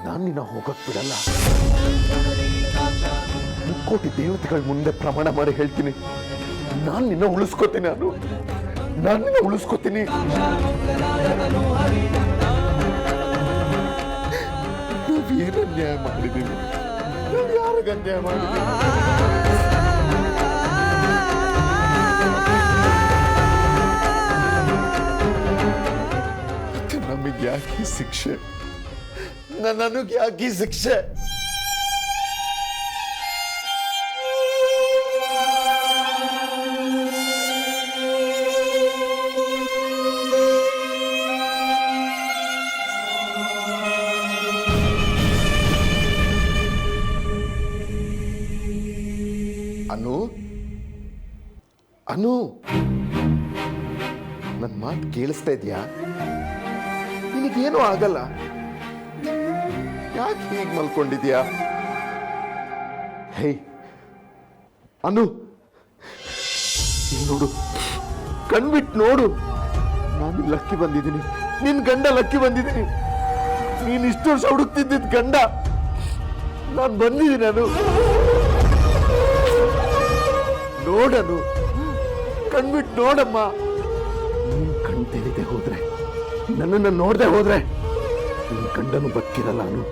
ನಾನು ನಿನ್ನ ಹೋಗಕ್ ಬಿಡಲ್ಲ. 3,000,000 ದೇವತೆಗಳ ಮುಂದೆ ಪ್ರಮಾಣ ಮಾಡಿ ಹೇಳ್ತೀನಿ, ನಾನು ನಿನ್ನ ಉಳಿಸ್ಕೋತೀನಿ. ನಾನು ನಿನ್ನ ಉಳಿಸ್ಕೋತೀನಿ. ನಾವೇನು ಅನ್ಯಾಯ ಮಾಡಿದ್ದೀವಿ? ನಾವು ಯಾರಿಗೆ ಅನ್ಯಾಯ ಮಾಡಿದ್ದೀವಿ? ನಮಗೆ ಯಾಕೆ ಶಿಕ್ಷೆ? ನನಗೆ ಯಾಕೆ ಶಿಕ್ಷೆ? ಅನು, ನನ್ನ ಮಾತು ಕೇಳಿಸ್ತಾ ಇದೆಯಾ? ನಿನಗೇನು ಆಗಲ್ಲ. ಯಾಕೆ ಹೀಗೆ ಮಲ್ಕೊಂಡಿದ್ಯಾ? ಹೇ ಅನು, ನೋಡು, ಕಣ್ಬಿಟ್ಟು ನೋಡು. ನಾನು ಲಕ್ಕಿ ಬಂದಿದ್ದೀನಿ, ನಿನ್ ಗಂಡ ಲಕ್ಕಿ ಬಂದಿದ್ದೀನಿ. ನೀನ್ ಇಷ್ಟು ವರ್ಷ ಹುಡುಕ್ತಿದ್ದಿದ್ ಗಂಡ ನಾನು ಬಂದಿದ್ದೀನಿ. ನಾನು ನೋಡನು, ಕಣ್ಬಿಟ್ಟು ನೋಡಮ್ಮ. ನೀನ್ ಕಣ್ ತೆರೆದೇ ಹೋದ್ರೆ, ನನ್ನನ್ನು ನೋಡದೆ ಹೋದ್ರೆ ನಿನ್ ಗಂಡನು ಬದುಕಿರಲ್ಲ. ನಾನು